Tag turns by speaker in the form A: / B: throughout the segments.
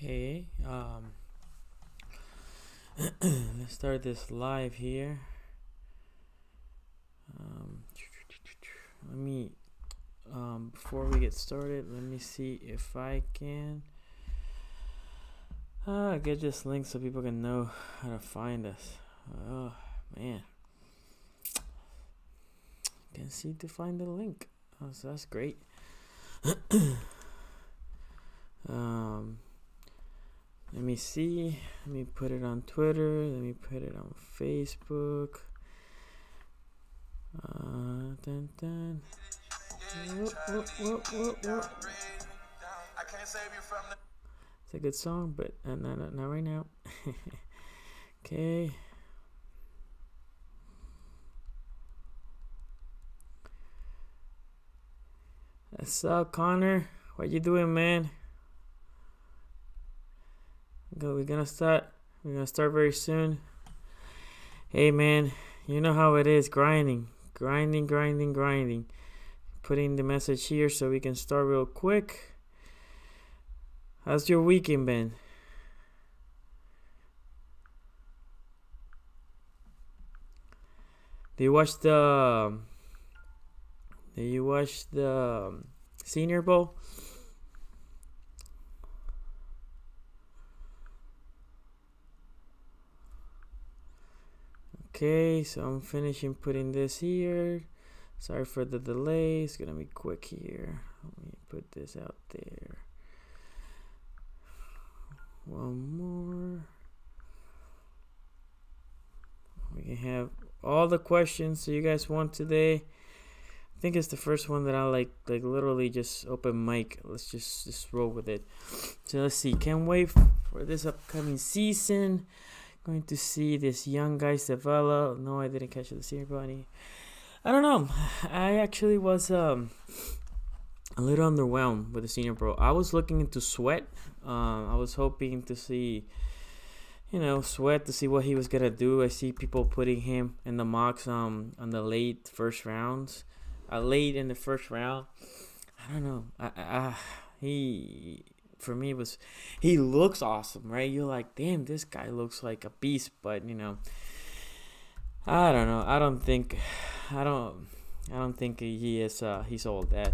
A: Okay, let's start this live here. Let me, before we get started, let me see if I can get this link so people can know how to find us. Oh, man. Can't seem to find the link. Oh, so that's great. Let me see. Let me put it on Twitter. Let me put it on Facebook. Dun, dun. Whoa. It's a good song, but not right now. Okay. What's up, Connor? What you doing, man? We're gonna start very soon. Hey, man, you know how it is, grinding. Putting the message here so we can start real quick. How's your weekend been? Did you watch the Senior Bowl? Okay, so I'm finishing putting this here. Sorry for the delay. It's gonna be quick here. Let me put this out there. One more. We can have all the questions that you guys want today. I think it's the first one that I like literally just open mic. Let's just roll with it. So let's see. Can't wait for this upcoming season. Going to see this young guys develop. No, I didn't catch the Senior Bunny. I don't know. I actually was a little underwhelmed with the Senior Bowl. I was looking into Sweat. I was hoping to see, Sweat, to see what he was gonna do. I see people putting him in the mocks on the late first rounds. Late in the first round. I don't know. For me, he looks awesome, right? You're like, damn, this guy looks like a beast, but I don't know. I don't think he is. He's all that.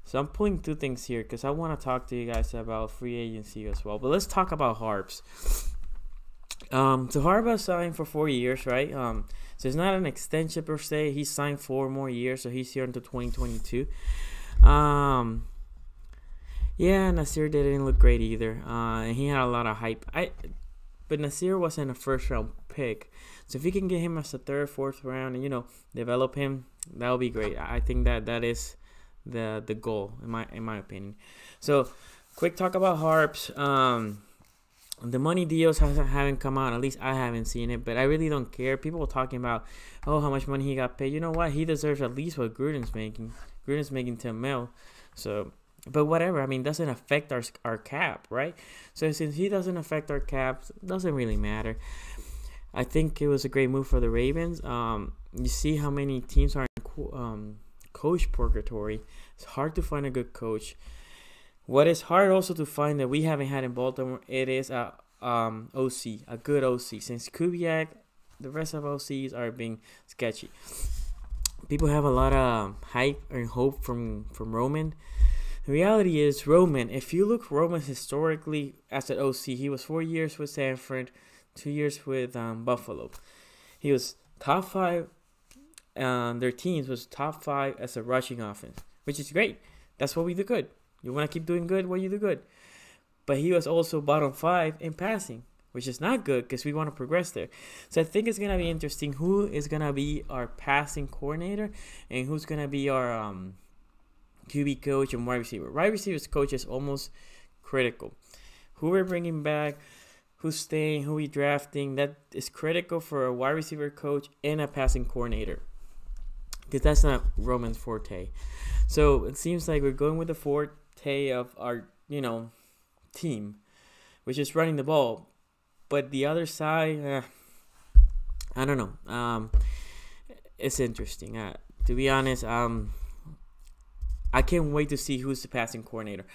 A: So I'm pulling two things here because I want to talk to you guys about free agency as well. But let's talk about Harbs. So Harbs signed for 4 years, right? So it's not an extension per se. He signed 4 more years, so he's here until 2022. Yeah, Nasir didn't look great either. And he had a lot of hype. But Nasir wasn't a first round pick. So if you can get him as a third, fourth round and develop him, that would be great. I think that is the goal in my opinion. So quick talk about Harbs. The money deals haven't come out. At least I haven't seen it, but I really don't care. People are talking about, how much money he got paid. You know what? He deserves at least what Gruden's making. Gruden's making 10 mil. So. But whatever, I mean, doesn't affect our cap, right? So since he doesn't affect our cap, it doesn't really matter. I think it was a great move for the Ravens. You see how many teams are in coach purgatory. It's hard to find a good coach. What is hard also to find that we haven't had in Baltimore, it is a OC, a good OC. Since Kubiak, the rest of OCs are being sketchy. People have a lot of hype and hope from Roman. The reality is, Roman, if you look Roman historically as an OC, he was 4 years with Sanford, 2 years with Buffalo. He was top 5. Their teams was top 5 as a rushing offense, which is great. That's what we do good. You want to keep doing good, what you do good. But he was also bottom 5 in passing, which is not good because we want to progress there. So I think it's going to be interesting who is going to be our passing coordinator and who's going to be our QB coach and wide receiver. Wide receivers coach is almost critical. Who we're bringing back, who's staying, who we drafting, that is critical for a wide receiver coach and a passing coordinator. Because that's not Roman's forte. So it seems like we're going with the forte of our, team, which is running the ball. But the other side, I don't know. It's interesting. To be honest, I can't wait to see who's the passing coordinator.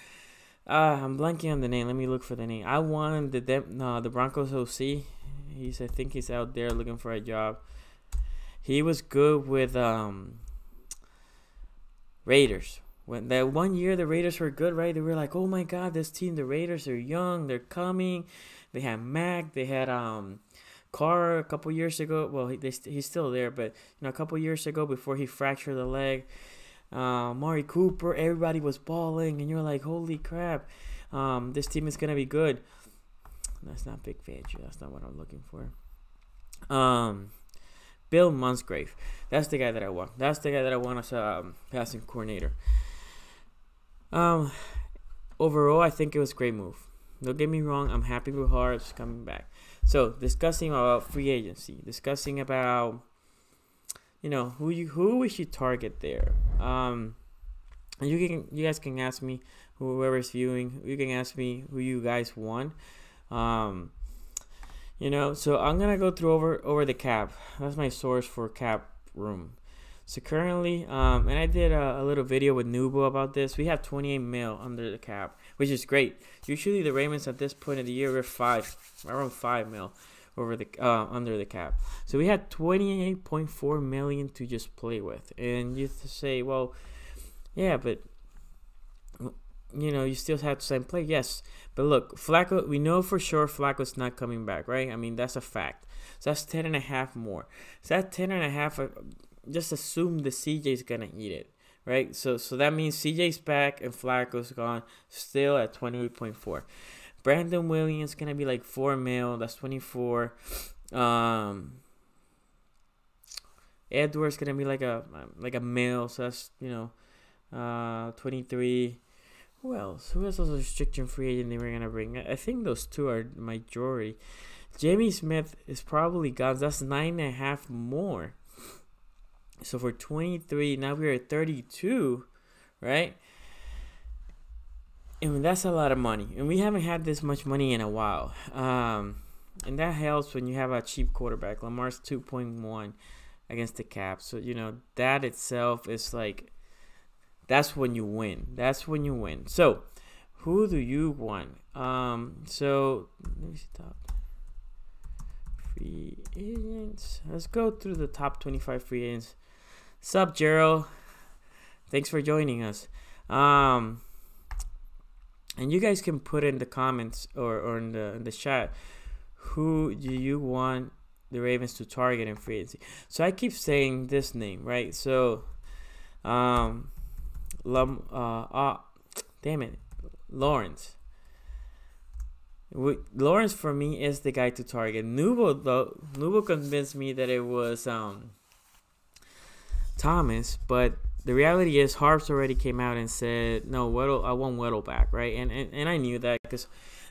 A: I'm blanking on the name. Let me look for the name. I wanted the Broncos OC. I think he's out there looking for a job. He was good with Raiders. When that one year the Raiders were good, right? They were like, oh my God, this team, the Raiders are young, they're coming. They had Mac, they had Carr a couple years ago. Well, he's still there, but a couple years ago before he fractured the leg. Mari Cooper, everybody was balling, and you're like, holy crap, this team is gonna be good. That's not Big Fangio. That's not what I'm looking for. Bill Musgrave. That's the guy that I want. That's the guy that I want as a passing coordinator. Overall, I think it was a great move. Don't get me wrong. I'm happy with Harbs coming back. So, discussing about free agency. Discussing about, who we should target there. You guys can ask me, whoever's viewing, you can ask me who you guys want. So I'm gonna go through over the cap. That's my source for cap room. So currently, and I did a little video with Nubo about this. We have 28 mil under the cap, which is great. Usually the Ravens at this point of the year we're around 5 mil over the under the cap. So we had 28.4 million to just play with, and you say, well, yeah, but you still have to sign play. Yes, but look, Flacco, we know for sure Flacco's not coming back, right? I mean, that's a fact. So that's 10.5 more. So that 10.5, just assume the CJ's gonna eat it, right? So that means CJ's back and Flacco's gone, still at 28.4. Brandon Williams gonna be like 4 mil. That's 24. Edwards gonna be like a mil. So that's 23. Who else? Who else was a restriction free agent they were going to bring? I think those two are the majority. Jamie Smith is probably gone. That's 9.5 more. So for 23, now we're at 32, right? And that's a lot of money. And we haven't had this much money in a while. And that helps when you have a cheap quarterback. Lamar's 2.1 against the cap. So, that itself is like, that's when you win. That's when you win. So, who do you want? So let me see top free agents. Let's go through the top 25 free agents. Sup, Gerald? Thanks for joining us. And you guys can put in the comments or in the chat, who do you want the Ravens to target in free agency? So I keep saying this name, right? So, Lawrence. Lawrence for me is the guy to target. Nubo convinced me that it was Thomas, but the reality is Harbs already came out and said, no, Weddle, I want Weddle back, right? And I knew that because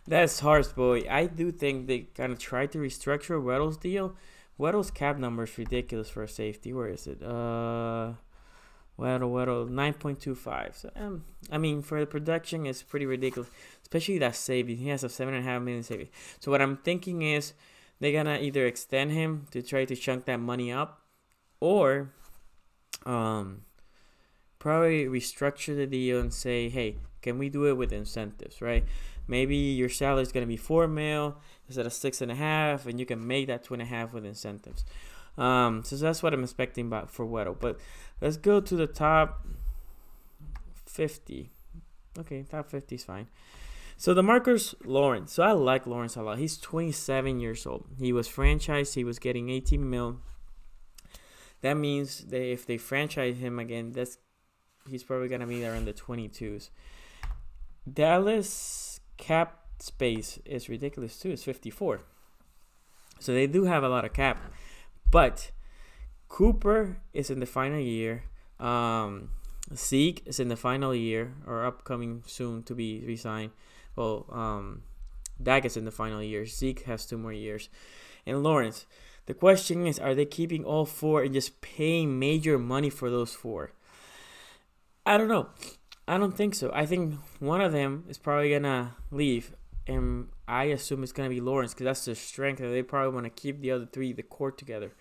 A: that's Harbs' boy. I do think they kind of tried to restructure Weddle's deal. Weddle's cap number is ridiculous for a safety. Where is it? Weddle 9.25. So I mean, for the production, it's pretty ridiculous, especially that saving. He has a 7.5 million saving. So what I'm thinking is they're gonna either extend him to try to chunk that money up, or probably restructure the deal and say, hey, can we do it with incentives, right? Maybe your salary is gonna be 4 mil instead of 6.5, and you can make that 2.5 with incentives. So that's what I'm expecting for Weddle. But let's go to the top 50. Okay, top 50 is fine. So the markers, Lawrence. So I like Lawrence a lot. He's 27 years old. He was franchised. He was getting 18 mil. That means that if they franchise him again, he's probably gonna be there in the 22s. Dallas cap space is ridiculous too. It's 54. So they do have a lot of cap. But Cooper is in the final year. Zeke is in the final year, or upcoming soon to be re-signed. Well, Dak is in the final year. Zeke has 2 more years. And Lawrence, the question is, are they keeping all 4 and just paying major money for those 4? I don't know. I don't think so. I think one of them is probably going to leave. And I assume it's going to be Lawrence, because that's their strength. And they probably want to keep the other 3, the core, together.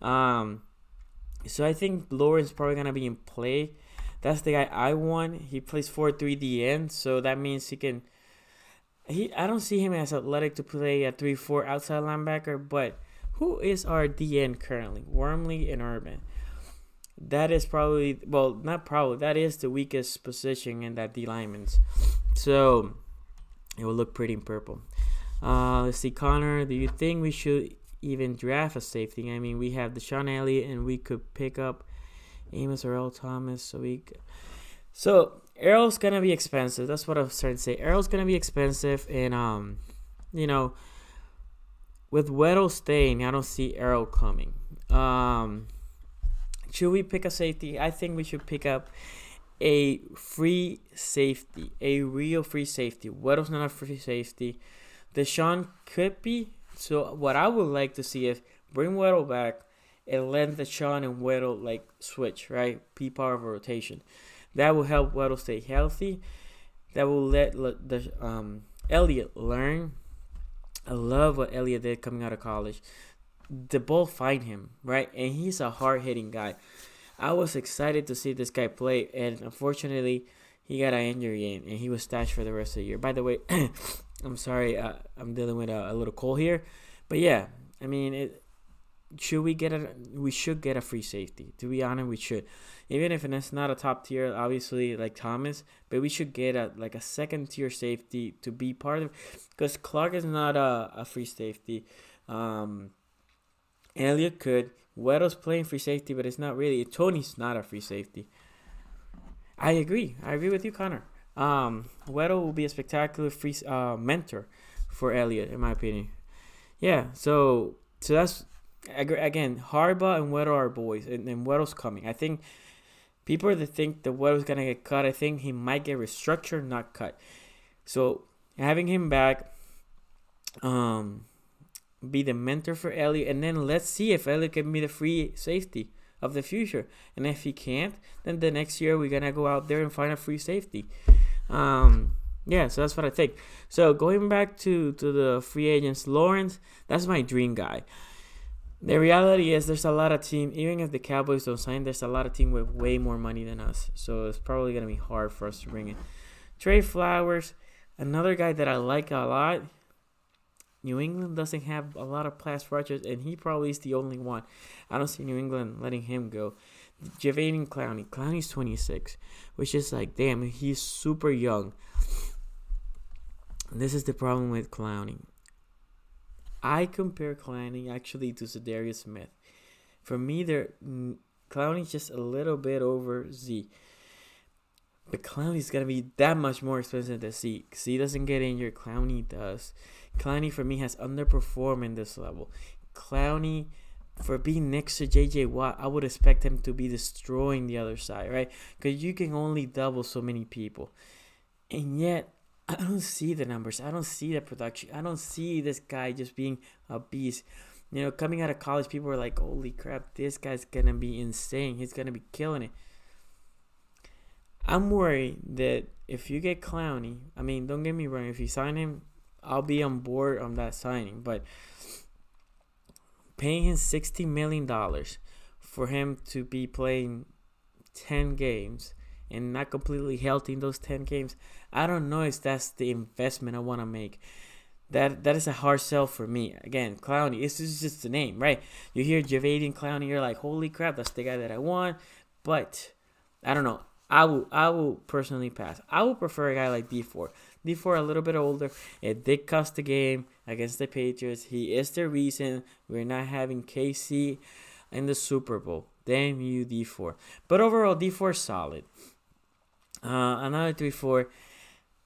A: So I think Lawrence is probably going to be in play. That's the guy I want. He plays 4-3 DN, so that means he can. I don't see him as athletic to play a 3-4 outside linebacker, but who is our DN currently? Wormley and Urban. That is probably, well, not probably, that is the weakest position in that D lineman's. So it will look pretty in purple. Let's see, Connor, do you think we should even draft a safety? I mean, we have Deshaun Elliott, and we could pick up Amos or Earl Thomas. So Earl's gonna be expensive. That's what I was trying to say. Earl's gonna be expensive, and with Weddle staying, I don't see Earl coming. Should we pick a safety? I think we should pick up a free safety, a real free safety. Weddle's not a free safety. Deshaun could be. So what I would like to see is bring Weddle back and let Deshaun and Weddle switch, right? P-power of a rotation. That will help Weddle stay healthy. That will let Elliott learn. I love what Elliott did coming out of college. The ball find him, right? And he's a hard-hitting guy. I was excited to see this guy play, and unfortunately, he got an injury and he was stashed for the rest of the year. By the way, I'm sorry, I'm dealing with a little cold here. But yeah, I mean, we should get a free safety. To be honest, we should. Even if it's not a top tier, obviously, like Thomas, but we should get a second tier safety to be part of, because Clark is not a free safety. Elliott could. Weddle's playing free safety, but it's not really. Tony's not a free safety. I agree with you, Connor. Weddle will be a spectacular free mentor for Elliott, in my opinion. Yeah, so that's, again, Harbaugh and Weddle are boys, and Weddle's coming. I think people that think that Weddle's going to get cut, I think he might get restructured, not cut. So having him back, be the mentor for Elliott, and then let's see if Elliott can be the free safety of the future. And if he can't, then the next year we're gonna go out there and find a free safety. Yeah, so that's what I think. So going back to the free agents, Lawrence, that's my dream guy. The reality is there's a lot of teams, even if the Cowboys don't sign, there's a lot of teams with way more money than us. So it's probably gonna be hard for us to bring in. Trey Flowers, another guy that I like a lot. New England doesn't have a lot of pass rushers, and he probably is the only one. I don't see New England letting him go. Jadeveon Clowney. Clowney's 26, which is damn, he's super young. This is the problem with Clowney. I compare Clowney actually to Za'Darius Smith. For me, Clowney's just a little bit over Z. But Clowney's going to be that much more expensive than Z. Z doesn't get injured. Clowney does. Clowney, for me, has underperformed in this level. Clowney, for being next to J.J. Watt, I would expect him to be destroying the other side, right? Because you can only double so many people. And yet, I don't see the numbers. I don't see the production. I don't see this guy just being a beast. Coming out of college, people were like, holy crap, this guy's going to be insane. He's going to be killing it. I'm worried that if you get Clowney, I mean, don't get me wrong, if you sign him, I'll be on board on that signing. But paying him $60 million for him to be playing 10 games and not completely healthy in those 10 games, I don't know if that's the investment I want to make. That is a hard sell for me. Again, Clowney, this is just the name, right? You hear Jadeveon Clowney, you're like, holy crap, that's the guy that I want. But I don't know. I will personally pass. I would prefer a guy like D4. D4 a little bit older. It did cost the game against the Patriots. He is the reason we're not having KC in the Super Bowl. Damn you, D4. But overall, D4 is solid. Another 3-4.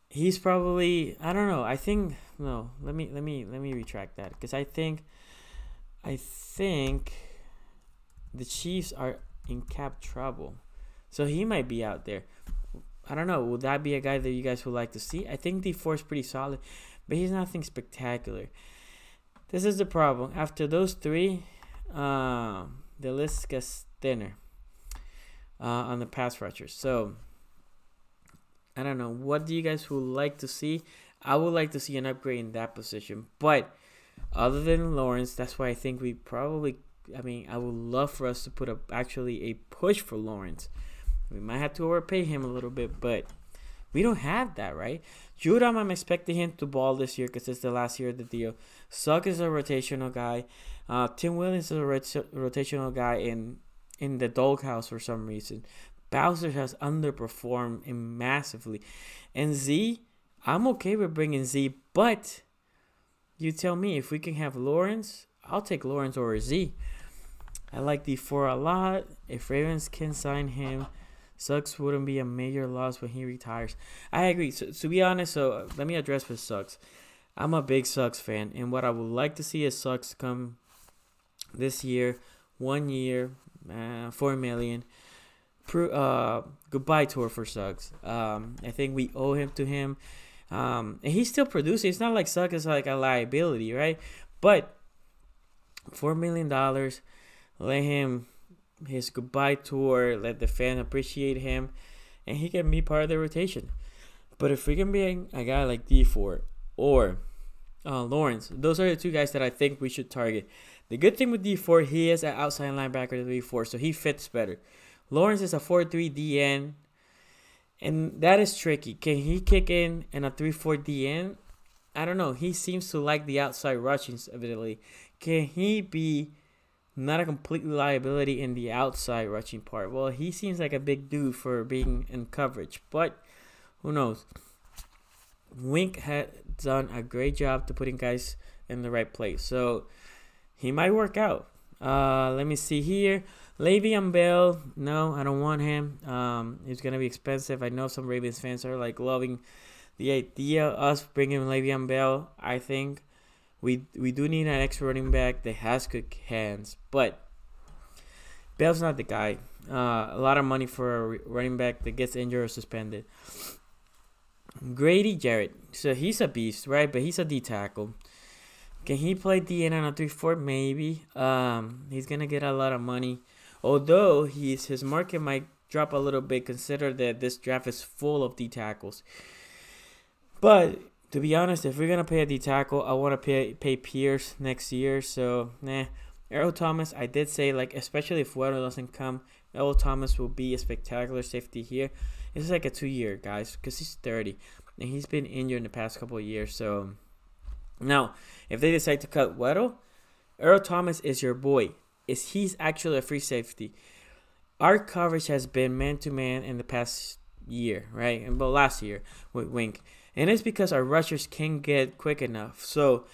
A: He's probably, I don't know. I think no. Let me retract that, because I think the Chiefs are in cap trouble. So he might be out there. I don't know. Would that be a guy that you guys would like to see? I think D4 is pretty solid, but he's nothing spectacular. This is the problem. After those three, the list gets thinner on the pass rushers. So I don't know. What do you guys would like to see? I would like to see an upgrade in that position. But other than Lawrence, that's why I think we probably, I would love for us to put actually a push for Lawrence. We might have to overpay him a little bit, but we don't have that, right? Judam, I'm expecting him to ball this year because it's the last year of the deal. Suggs is a rotational guy. Tim Williams is a rotational guy in the doghouse for some reason. Bowser has underperformed massively. And Z, I'm okay with bringing Z, but you tell me, if we can have Lawrence, I'll take Lawrence over Z. I like D4 a lot. If Ravens can sign him, Suggs wouldn't be a major loss when he retires. I agree. So to be honest, let me address with Suggs. I'm a big Suggs fan, and what I would like to see is Suggs come this year, 1 year, $4 million. Goodbye tour for Suggs. I think we owe him to him. And he's still producing. It's not like Suggs is like a liability, right? But $4 million, let him his goodbye tour, let the fans appreciate him, and he can be part of the rotation. But if we can be a guy like D4 or Lawrence, those are the two guys that I think we should target. The good thing with D4, he is an outside linebacker to D4, so he fits better. Lawrence is a 4-3 DN, and that is tricky. Can he kick in a 3-4 DN? I don't know. He seems to like the outside rushing ability. Can he be not a complete liability in the outside rushing part? Well, he seems like a big dude for being in coverage, but who knows? Wink had done a great job to putting guys in the right place, so he might work out. Let me see here. Le'Veon Bell, no, I don't want him. He's gonna be expensive. I know some Ravens fans are like loving the idea of us bringing Le'Veon Bell. I think we do need an extra running back that has good hands, but Bell's not the guy. A lot of money for a running back that gets injured or suspended. Grady Jarrett, so he's a beast, right? But he's a D tackle. Can he play DN on a 3-4? Maybe. He's gonna get a lot of money. Although his market might drop a little bit, consider that this draft is full of D tackles. But to be honest, if we're gonna pay a D tackle, I want to pay Pierce next year. So Earl Thomas, I did say, like, especially if Weddle doesn't come, Earl Thomas will be a spectacular safety here. It's like a 2-year, guys, because he's 30 and he's been injured in the past couple of years. So now, if they decide to cut Weddle, Earl Thomas is your boy. He's actually a free safety. Our coverage has been man-to-man in the past year, right? And last year with Wink. And it's because our rushers can't get quick enough. So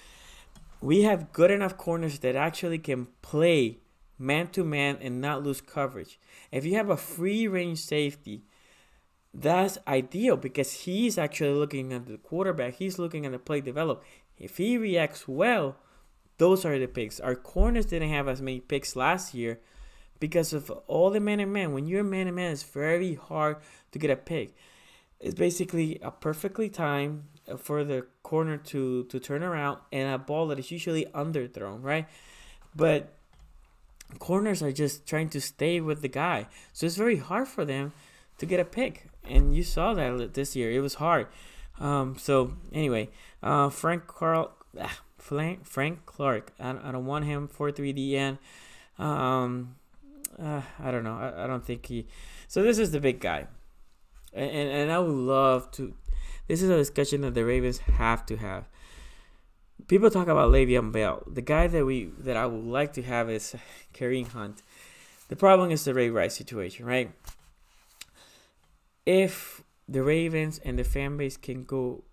A: we have good enough corners that actually can play man-to-man and not lose coverage. If you have a free-range safety, that's ideal because he's actually looking at the quarterback. He's looking at the play develop. If he reacts well, those are the picks. Our corners didn't have as many picks last year because of all the man-to-man. When you're man-to-man, it's very hard to get a pick. It's basically a perfectly timed for the corner to turn around and a ball that is usually underthrown, right? But corners are just trying to stay with the guy. So it's very hard for them to get a pick. And you saw that this year. It was hard. So anyway, Frank Clark. I don't want him 4-3 DN. I don't know. I don't think he. So this is the big guy, and I would love to. This is a discussion that the Ravens have to have. People talk about Le'Veon Bell. The guy that I would like to have is Kareem Hunt. The problem is the Ray Rice situation, right? If the Ravens and the fan base can go,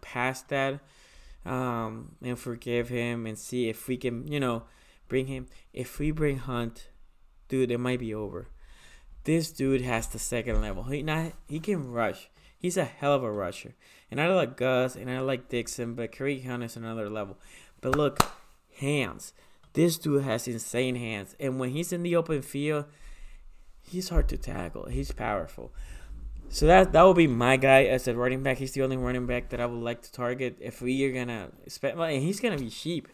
A: past that. And forgive him and see if we can, bring him. If we bring Hunt, dude, it might be over. This dude has the second level. He can rush. He's a hell of a rusher. And I like Gus and I like Dixon, but Kareem Hunt is another level. But look, hands. This dude has insane hands. And when he's in the open field, he's hard to tackle. He's powerful. So that will be my guy as a running back. He's the only running back that I would like to target if we are going to spend. And he's going to be cheap.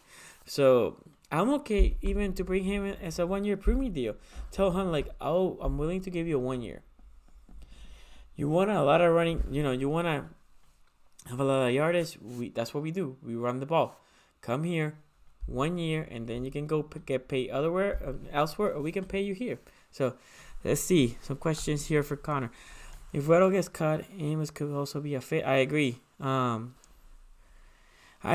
A: So I'm okay even to bring him as a 1-year premium deal. Tell him, like, oh, I'm willing to give you a 1 year. You want a lot of running. You want to have a lot of yardage. That's what we do. We run the ball. Come here, 1 year, and then you can go get paid elsewhere, or we can pay you here. So Let's see. Some questions here for Connor. If Weddle gets cut, Amos could also be a fit. I agree. I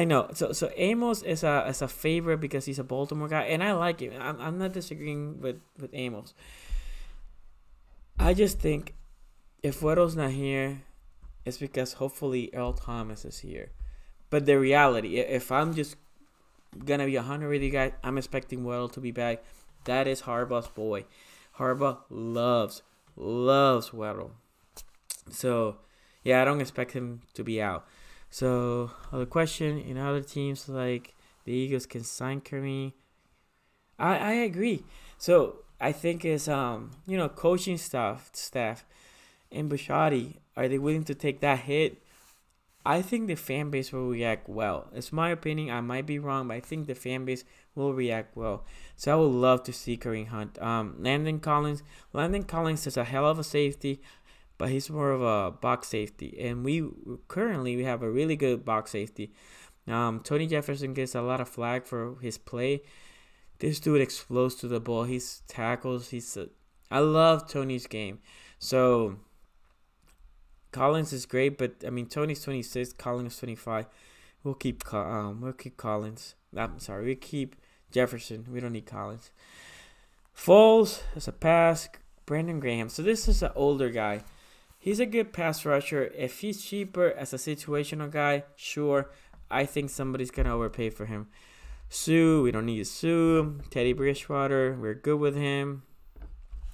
A: know. So Amos is a favorite because he's a Baltimore guy, and I like him. I'm not disagreeing with Amos. I just think if Weddle's not here, it's because hopefully Earl Thomas is here. But the reality, if I'm just gonna be 100 with you guys, I'm expecting Weddle to be back. That is Harbaugh's boy. Harbaugh loves Weddle. So yeah, I don't expect him to be out. So other question, in other teams like the Eagles can sign Kareem. I agree. So I think it's coaching staff and Bishotti, are they willing to take that hit? I think the fan base will react well. It's my opinion. I might be wrong, but I think the fan base will react well. So I would love to see Kareem Hunt. Landon Collins. Landon Collins is a hell of a safety, but he's more of a box safety. And we have a really good box safety. Tony Jefferson gets a lot of flag for his play. This dude explodes to the ball. He's tackles. I love Tony's game. So Collins is great, but I mean Tony's 26, Collins is 25. We'll keep Collins. I'm sorry, we keep Jefferson. We don't need Collins. Foles is a pass. Brandon Graham. So this is an older guy. He's a good pass rusher. If he's cheaper as a situational guy, sure. I think somebody's gonna overpay for him. Sue, we don't need Sue. Teddy Bridgewater, we're good with him.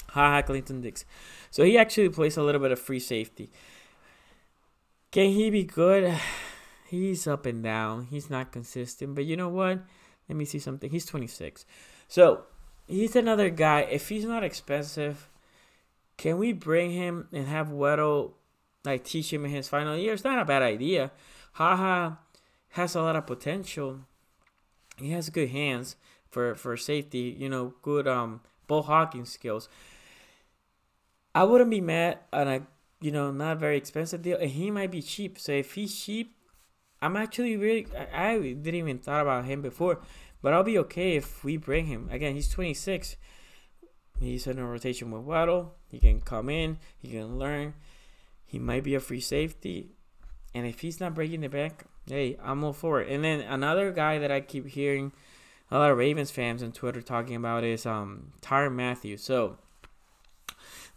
A: Clinton Dix. So he actually plays a little bit of free safety. Can he be good? He's up and down. He's not consistent. But you know what? Let me see something. He's 26. So he's another guy. If he's not expensive, can we bring him and have Weddle teach him in his final year? It's not a bad idea. Has a lot of potential. He has good hands for safety. Good ball hawking skills. I wouldn't be mad on a not very expensive deal, and he might be cheap. So if he's cheap, I'm actually I didn't even thought about him before, but I'll be okay if we bring him. Again, he's 26. He's in a rotation with Waddle. He can come in. He can learn. He might be a free safety, and if he's not breaking the bank, hey, I'm all for it. And then another guy that I keep hearing a lot of Ravens fans on Twitter talking about is Tyrann Mathieu. So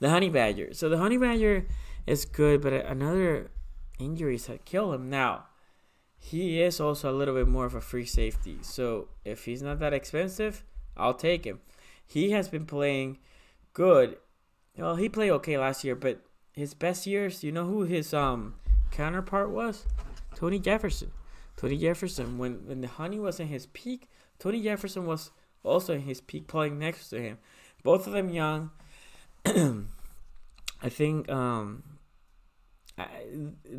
A: the Honey Badger. So the Honey Badger is good, but another injuries had killed him. Now, he is also a little bit more of a free safety. So if he's not that expensive, I'll take him. He has been playing good. Well, he played okay last year, but his best years, you know who his counterpart was? Tony Jefferson. Tony Jefferson, when the Honey was in his peak, Tony Jefferson was also in his peak, playing next to him. Both of them young. I think the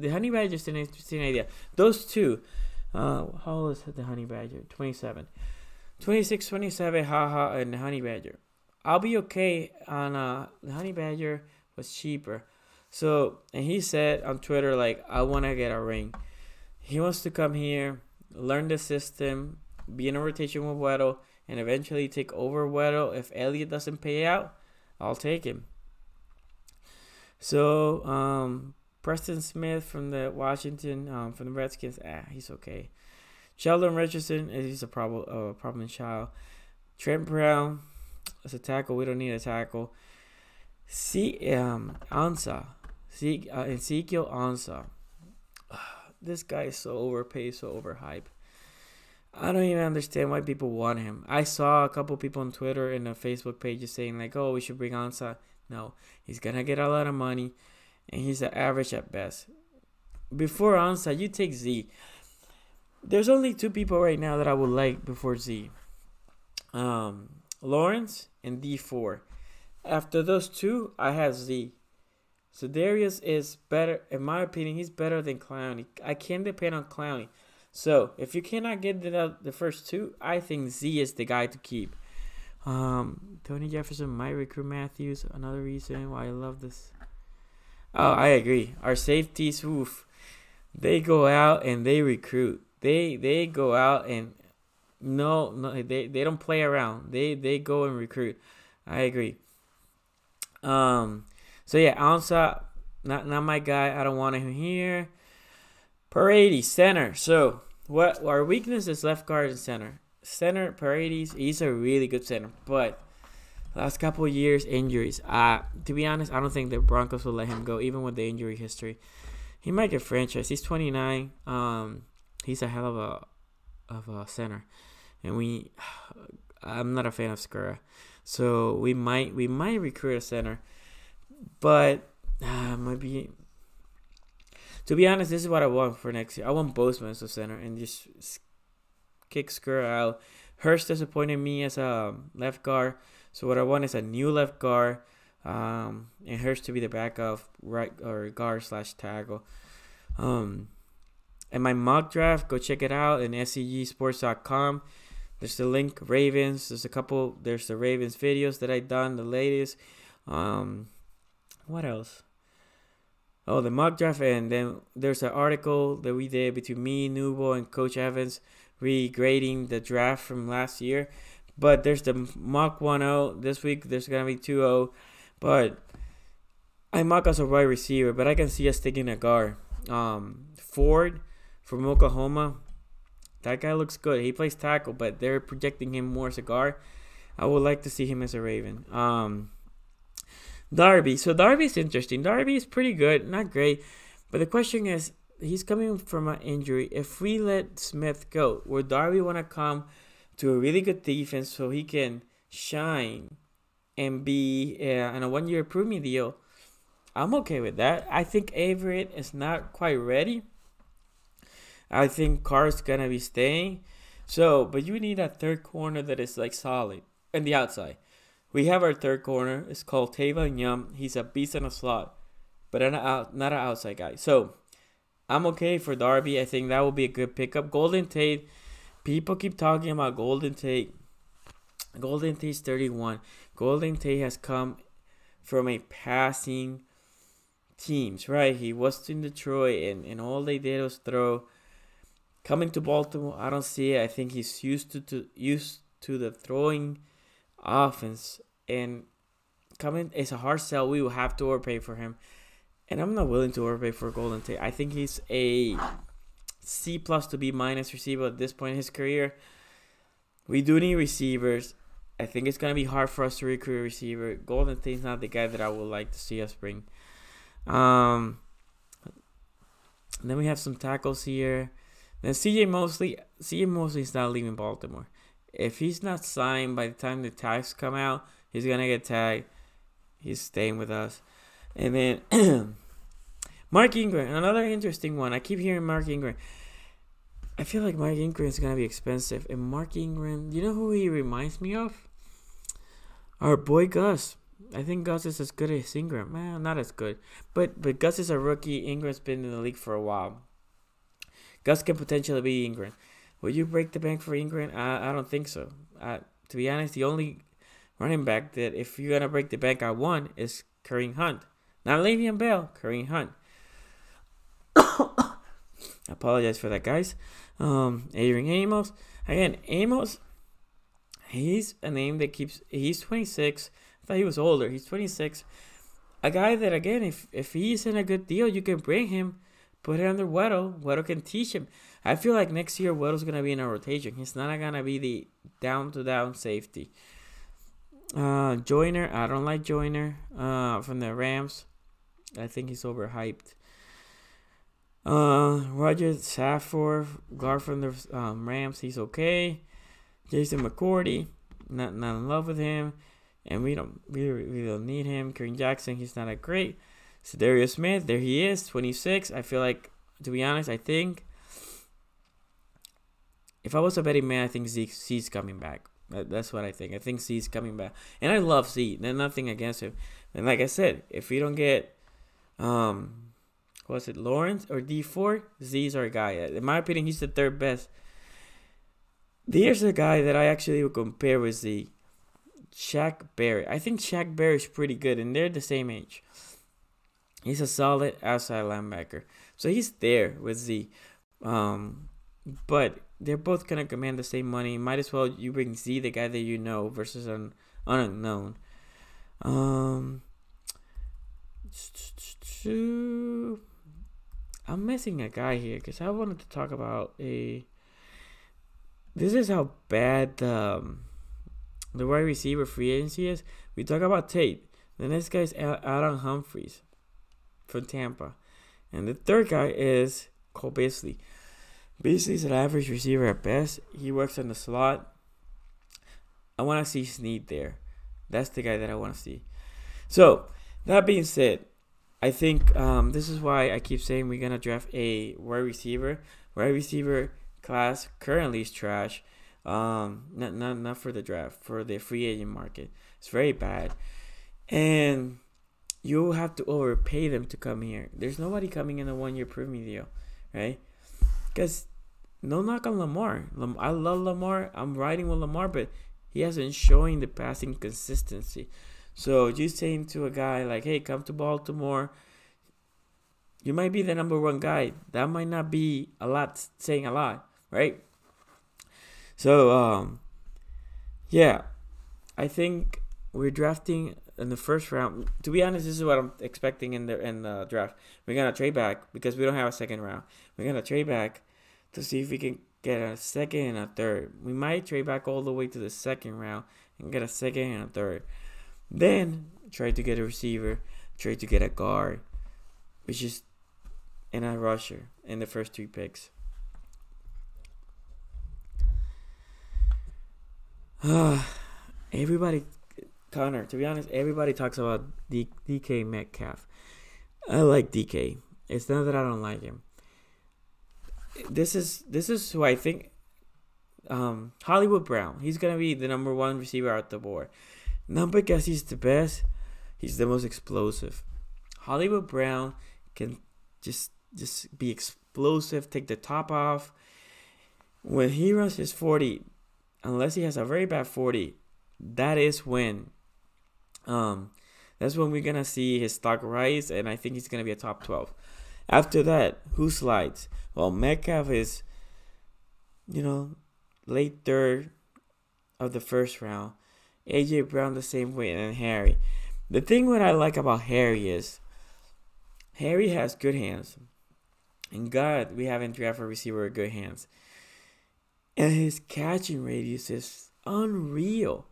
A: Honey Badger is an interesting idea. Those two, how old is the Honey Badger? 27. 26, 27, and the Honey Badger. I'll be okay on the Honey Badger was cheaper. So, and he said on Twitter, I want to get a ring. He wants to come here, learn the system, be in a rotation with Weddle, and eventually take over Weddle. If Elliott doesn't pay out, I'll take him. So, Preston Smith from the Washington, from the Redskins, he's okay. Sheldon Richardson, he's a problem child. Trent Brown, as a tackle, we don't need a tackle. Ezekiel Ansah. This guy is so overpaid, so overhyped. I don't even understand why people want him. I saw a couple people on Twitter and the Facebook pages saying we should bring Ansah. No, he's gonna get a lot of money, and he's an average at best. Before Ansah, you take Z. There's only two people right now that I would like before Z. Lawrence and D4. After those two, I have Z. So Darius is better, in my opinion. He's better than Clowney. I can't depend on Clowney. So if you cannot get the first two, I think Z is the guy to keep. Tony Jefferson might recruit Matthews. Another reason why I love this. Oh, I agree. Our safeties, they go out and they recruit. They go out and they don't play around. They go and recruit. I agree. So yeah, Ansa, not my guy. I don't want him here. Paredes, center. So what our weakness is left guard and center. Center Paredes, he's a really good center, but last couple of years injuries. To be honest, I don't think the Broncos will let him go, even with the injury history. He might get franchised. He's 29. He's a hell of a center, and I'm not a fan of Skura, so we might recruit a center, but might be. To be honest, this is what I want for next year. I want Bozeman as a center and just kick Skura out. Hurst disappointed me as a left guard, so what I want is a new left guard, and Hurst to be the backup right or guard / tackle. And my mock draft, go check it out in SCGsports.com. There's the link, Ravens. There's the Ravens videos that I done, the latest. What else? Oh, the mock draft, and then there's an article that we did between me, Nubo, and Coach Evans regrading the draft from last year. But there's the mock 1-0. This week there's going to be 2-0. But I mock as a wide receiver, but I can see us taking a guard. Ford from Oklahoma. That guy looks good. He plays tackle, but they're projecting him more as a guard. I would like to see him as a Raven. Darby. So Darby's interesting. Darby is pretty good. Not great. But the question is, he's coming from an injury. If we let Smith go, would Darby want to come to a really good defense so he can shine and be in a 1-year prove me deal? I'm okay with that. I think Everett is not quite ready. I think Carr's going to be staying. So, but you need a third corner that is like solid on the outside. We have our third corner. It's called Tavon Yum. He's a beast in a slot, but not an outside guy. So I'm okay for Darby. I think that will be a good pickup. Golden Tate. People keep talking about Golden Tate. Golden Tate's 31. Golden Tate has come from a passing teams, right? He was in Detroit, and all they did was throw. Coming to Baltimore, I don't see it. I think he's used to the throwing offense, and coming is a hard sell. We will have to overpay for him, and I'm not willing to overpay for Golden Tate. I think he's a C+ to B- receiver at this point in his career. We do need receivers. I think it's gonna be hard for us to recruit a receiver. Golden Tate's not the guy that I would like to see us bring. Then we have some tackles here. Then CJ Mosley is not leaving Baltimore. If he's not signed by the time the tags come out, he's going to get tagged. He's staying with us. And then Mark Ingram, another interesting one. I keep hearing Mark Ingram. I feel like Mark Ingram is going to be expensive. And Mark Ingram, you know who he reminds me of? Our boy Gus. I think Gus is as good as Ingram. Well, not as good. But Gus is a rookie. Ingram's been in the league for a while. Gus can potentially be Ingram. Will you break the bank for Ingram? I don't think so. To be honest, the only running back that if you're going to break the bank I want is Kareem Hunt. Not Le'Veon Bell, Kareem Hunt. I apologize for that, guys. Adrian Amos. Again, Amos, he's a name that he's 26. I thought he was older. He's 26. A guy that, again, if he's in a good deal, you can bring him. Put it under Weddle. Weddle can teach him. I feel like next year Weddle's going to be in a rotation. He's not going to be the down-to-down safety. Joyner. I don't like Joyner from the Rams. I think he's overhyped. Roger Safford, guard from the Rams. He's okay. Jason McCourty. Not in love with him. And we don't need him. Kareem Jackson. He's not that great. Cedarius Smith, there he is, 26. I feel like, to be honest, I think if I was a betting man, I think Z's coming back. That's what I think. I think Z's coming back. And I love Z. There's nothing against him. And like I said, if we don't get, Lawrence or D4, Z's our guy. In my opinion, he's the third best. Here's a guy that I actually would compare with Z. Shaq Barrett. I think Shaq Barrett's pretty good, and they're the same age. He's a solid outside linebacker. So he's there with Z. But they're both going to command the same money. Might as well you bring Z, the guy that you know, versus an unknown. So I'm missing a guy here because I wanted to talk about a. This is how bad the wide receiver free agency is. We talk about Tate. The next guy is Adam Humphries from Tampa. And the third guy is Cole Beasley. Beasley's an average receiver at best. He works in the slot. I want to see Snead there. That's the guy that I want to see. So, that being said, I think this is why I keep saying we're going to draft a wide receiver. Wide receiver class currently is trash. Not for the draft, for the free agent market. It's very bad. And you'll have to overpay them to come here. There's nobody coming in a 1-year premium deal, right? Because no knock on Lamar. I love Lamar. I'm riding with Lamar, but he hasn't showing the passing consistency. So just saying to a guy like, hey, come to Baltimore, you might be the number one guy. That might not be a lot, saying a lot, right? So, yeah, I think we're drafting in the first round. To be honest, this is what I'm expecting in the draft. We're gonna trade back because we don't have a second round. We're gonna trade back to see if we can get a second and a third. We might trade back all the way to the second round and get a second and a third. Then try to get a receiver, try to get a guard, which is and a rusher in the first 3 picks. Everybody, Connor, to be honest, everybody talks about DK Metcalf. I like DK. It's not that I don't like him. This is who I think. Hollywood Brown. He's gonna be the number 1 receiver out the board. Not because he's the best. He's the most explosive. Hollywood Brown can just be explosive. Take the top off. When he runs his 40, unless he has a very bad 40, that is when. That's when we're gonna see his stock rise, and I think he's gonna be a top 12. After that, who slides? Well, Metcalf is, late third of the first round. AJ Brown the same way, and Harry. The thing what I like about Harry is Harry has good hands. And God, we haven't drafted a receiver with good hands. And his catching radius is unreal.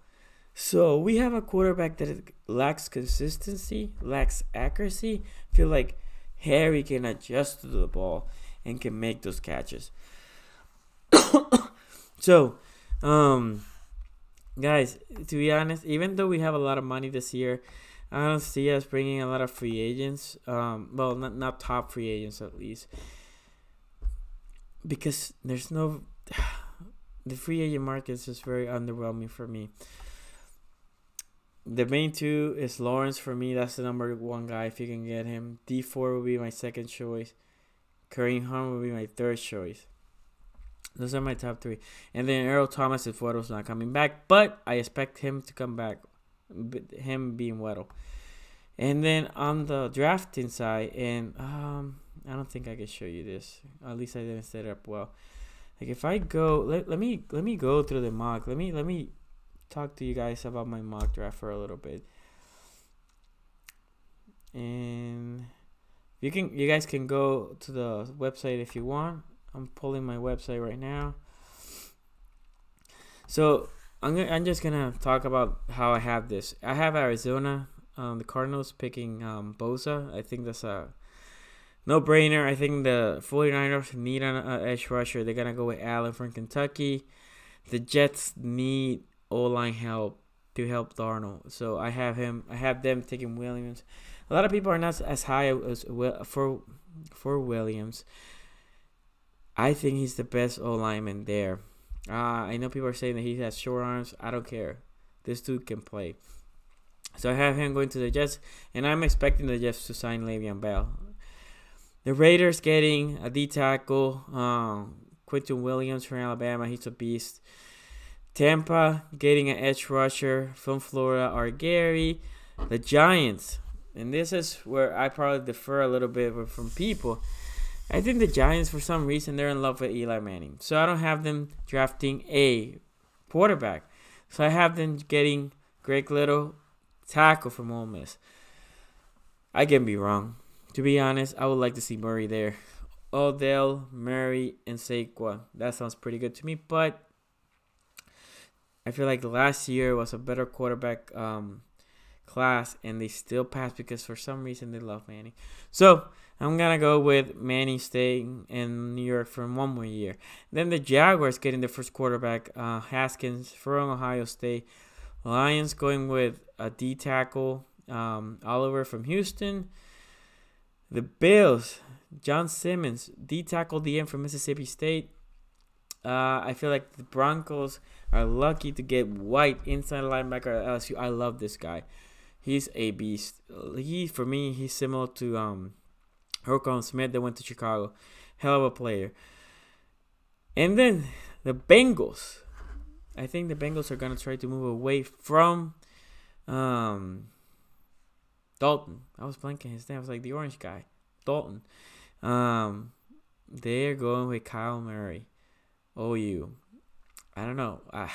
A: So we have a quarterback that lacks consistency, lacks accuracy. I feel like Harry can adjust to the ball and can make those catches. So, guys, to be honest, even though we have a lot of money this year, I don't see us bringing a lot of free agents. Well, not top free agents at least, because there's no. The free agent market is just very underwhelming for me. The main 2 is Lawrence for me. That's the number 1 guy if you can get him. D4 will be my second choice. Kareem Hunt will be my third choice. Those are my top 3. And then Earl Thomas if Weddle's not coming back. But I expect him to come back. Him being Weddle. And then on the drafting side, and I don't think I can show you this. At least I didn't set it up well. Like if I go, let me go through the mock. Let me talk to you guys about my mock draft for a little bit. And you guys can go to the website if you want. I'm pulling my website right now. So I'm just gonna talk about how I have this. I have Arizona, the Cardinals picking Bosa. I think that's a no-brainer. I think the 49ers need an edge rusher. They're gonna go with Allen from Kentucky. The Jets need O-line help to help Darnold. So I have them taking Williams. A lot of people are not as high as for Williams. I think he's the best O-lineman there. I know people are saying that he has short arms. I don't care. This dude can play. So I have him going to the Jets, and I'm expecting the Jets to sign Le'Veon Bell. The Raiders getting a D-tackle, Quinton Williams from Alabama. He's a beast. Tampa getting an edge rusher from Florida, Gary. The Giants, and this is where I probably differ a little bit from people. I think the Giants, for some reason, they're in love with Eli Manning. So I don't have them drafting a quarterback. So I have them getting Greg Little, tackle from Ole Miss. I can be wrong. To be honest, I would like to see Murray there. Odell, Murray, and Saquon. That sounds pretty good to me. But I feel like last year was a better quarterback class, and they still passed because for some reason they love Manning. So I'm gonna go with Manning staying in New York for one more year. Then the Jaguars getting the first quarterback, Haskins from Ohio State. Lions going with a D tackle, Oliver from Houston. The Bills, John Simmons, D tackle DN from Mississippi State. I feel like the Broncos are lucky to get White inside linebacker at LSU. I love this guy. He's a beast. For me, he's similar to Roquan Smith that went to Chicago. Hell of a player. And then the Bengals. I think the Bengals are going to try to move away from Dalton. I was blanking his name. I was like the orange guy. Dalton. They're going with Kyle Murray. OU. I don't know. I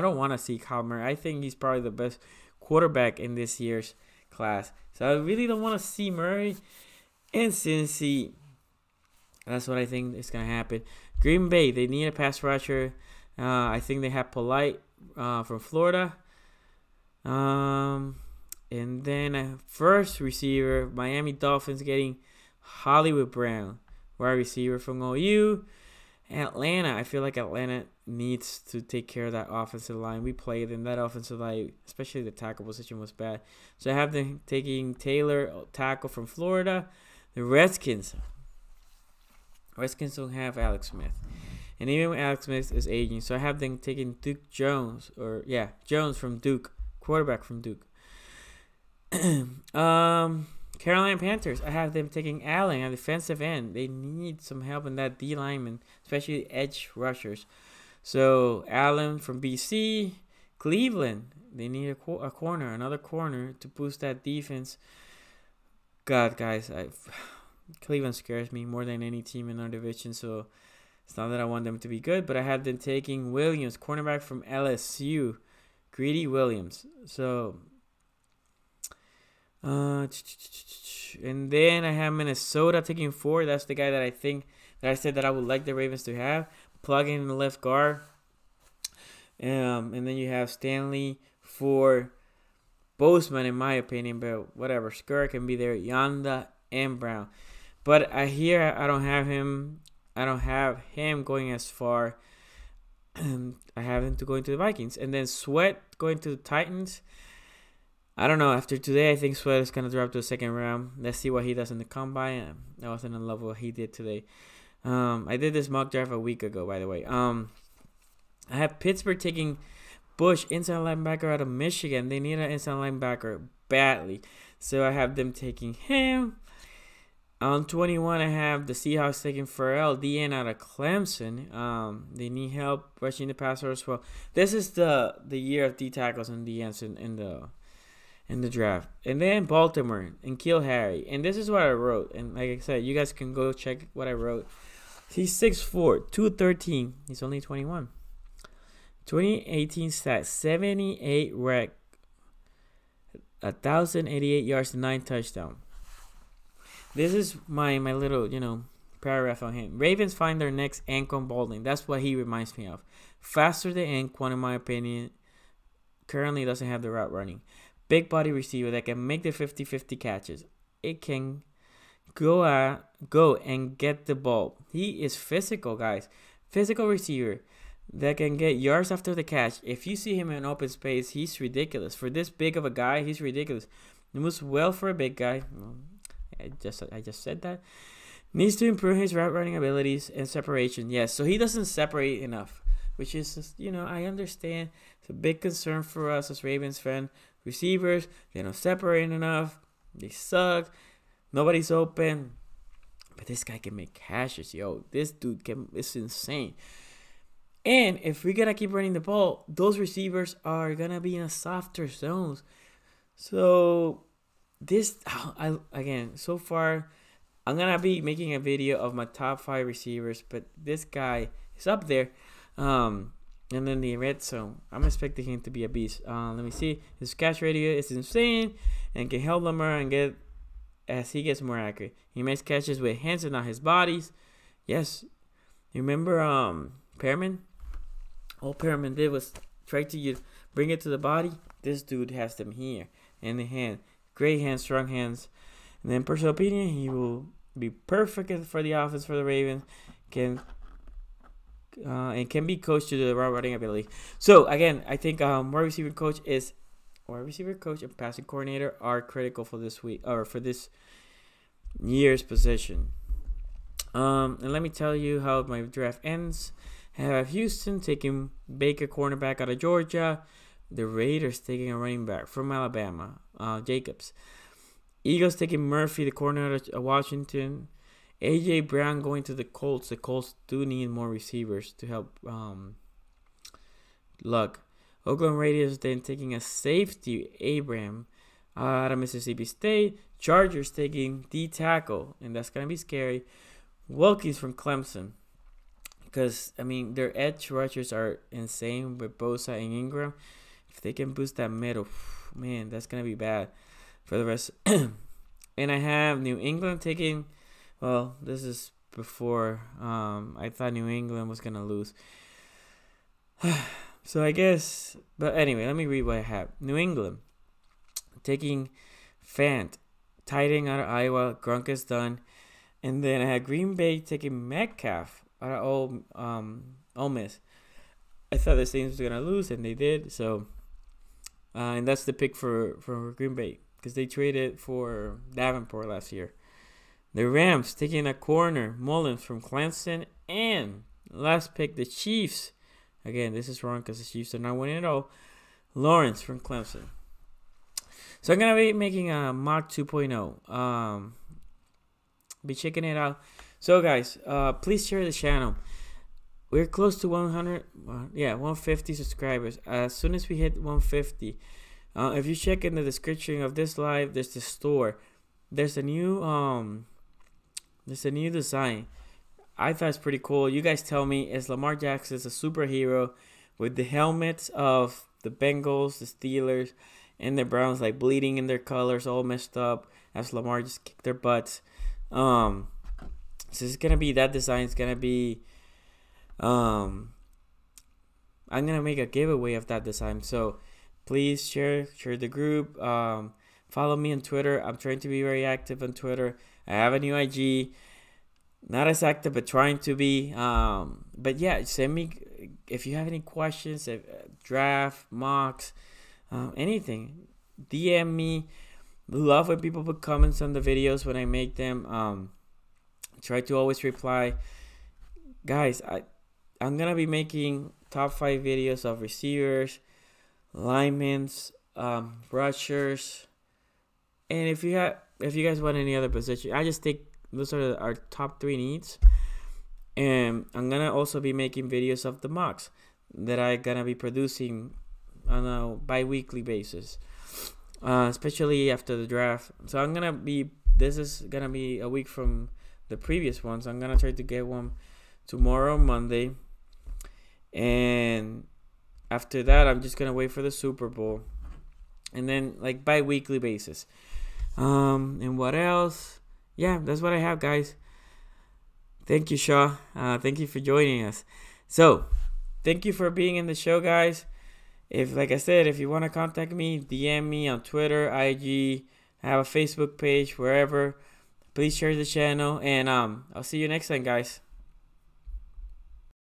A: don't want to see Kyle Murray. I think he's probably the best quarterback in this year's class. So I really don't want to see Murray in Cincy. That's what I think is going to happen. Green Bay, they need a pass rusher. I think they have Polite from Florida. And then a first receiver, Miami Dolphins getting Hollywood Brown, wide receiver from OU. Atlanta, I feel like Atlanta needs to take care of that offensive line. We played them. That offensive line, especially the tackle position, was bad. So I have them taking Taylor, tackle from Florida. The Redskins don't have Alex Smith. And even Alex Smith is aging. So I have them taking Duke Jones. Jones from Duke. Quarterback from Duke. Carolina Panthers, I have them taking Allen at defensive end. They need some help in that D lineman, especially edge rushers. So Allen from BC. Cleveland, they need another corner to boost that defense. God, guys, Cleveland scares me more than any team in our division. So it's not that I want them to be good, but I have them taking Williams, cornerback from LSU, Greedy Williams. So. And then I have Minnesota taking 4. That's the guy that I said that I would like the Ravens to have. Plug in the left guard. And then you have Stanley for Bozeman, in my opinion, but whatever. Skur can be there. Yanda and Brown. But I don't have him. I don't have him going as far. I have him to going to the Vikings. And then Sweat going to the Titans. I don't know. After today, I think Sweat is going to drop to the second round. Let's see what he does in the combine. I wasn't in love with what he did today. I did this mock draft a week ago, by the way. I have Pittsburgh taking Bush, inside linebacker out of Michigan. They need an inside linebacker badly. So I have them taking him. On 21, I have the Seahawks taking Farrell, DN out of Clemson. They need help rushing the passer as well. This is the year of D tackles and DNs in the draft. And then Baltimore and Kill Harry. And this is what I wrote. And like I said, you guys can go check what I wrote. He's 6'4", 213. He's only 21. 2018 stats, 78 rec, 1,088 yards, 9 touchdowns. This is my little, paragraph on him. Ravens find their next Anquan Baldwin. That's what he reminds me of. Faster than Anquan, in my opinion. Currently doesn't have the route running. Big body receiver that can make the 50-50 catches. It can go and get the ball. He is physical, guys. Physical receiver that can get yards after the catch. If you see him in open space, he's ridiculous. For this big of a guy, he's ridiculous. He moves well for a big guy. I just said that. Needs to improve his route running abilities and separation. Yes, so he doesn't separate enough, which is just, I understand. It's a big concern for us as Ravens fans. Receivers, they don't separate enough. They suck. Nobody's open. But this guy can make catches, yo. This dude it's insane. And if we're going to keep running the ball, those receivers are going to be in a softer zones. So, so far, I'm going to be making a video of my top 5 receivers. But this guy is up there. And then the red zone, I'm expecting him to be a beast. Let me see. His catch radio is insane and can help Lamar and get as he gets more accurate. He makes catches with hands and not his bodies. Yes, you remember Pearman? All Pearman did was try to bring it to the body. This dude has them here in the hand. Great hands, strong hands. And then personal opinion, he will be perfect for the offense for the Ravens. And can be coached to the route running ability. So again, I think wide receiver coach and passing coordinator are critical for this week or for this year's position. And let me tell you how my draft ends. I have Houston taking Baker, cornerback out of Georgia. The Raiders taking a running back from Alabama, Jacobs. Eagles taking Murphy, the corner out of Washington. A.J. Brown going to the Colts. The Colts do need more receivers to help Luck. Oakland Raiders then taking a safety, Abram, out of Mississippi State. Chargers taking D tackle, and that's going to be scary. Wilkins from Clemson. Because, I mean, their edge rushers are insane with Bosa and Ingram. If they can boost that middle, man, that's going to be bad for the rest. And I have New England taking, well, this is before I thought New England was going to lose. So I guess, but anyway, let me read what I have. New England taking Fant, tight end out of Iowa. Gronk is done. And then I had Green Bay taking Metcalf out of Ole Miss. I thought this team was going to lose, and they did. So, and that's the pick for Green Bay because they traded for Davenport last year. The Rams taking a corner, Mullins from Clemson. And last pick, the Chiefs. Again, this is wrong because the Chiefs are not winning at all. Lawrence from Clemson. So I'm going to be making a mock 2.0. Be checking it out. So guys, please share the channel. We're close to 150 subscribers. As soon as we hit 150, if you check in the description of this live, there's the store. There's a new design. I thought it's pretty cool. You guys tell me, is Lamar Jackson a superhero with the helmets of the Bengals, the Steelers, and the Browns like bleeding in their colors, all messed up as Lamar just kicked their butts. So it's gonna be that design. It's gonna be I'm gonna make a giveaway of that design. So please share the group. Follow me on Twitter. I'm trying to be very active on Twitter. I have a new IG. Not as active, but trying to be. But yeah, send me if you have any questions, draft, mocks, anything. DM me. Love when people put comments on the videos when I make them. Try to always reply. Guys, I'm gonna be making top 5 videos of receivers, linemen, rushers, and if you guys want any other position, I just think those are our top 3 needs. And I'm gonna also be making videos of the mocks that I'm gonna be producing on a bi-weekly basis, especially after the draft. So this is gonna be a week from the previous ones. I'm gonna try to get one tomorrow, Monday, and after that I'm just gonna wait for the Super Bowl, and then like bi-weekly basis. And what else? Yeah, that's what I have, guys. Thank you, Shaw. Thank you for joining us. So, thank you for being in the show, guys. Like I said, if you want to contact me, DM me on Twitter, IG. I have a Facebook page, wherever. Please share the channel, and I'll see you next time, guys.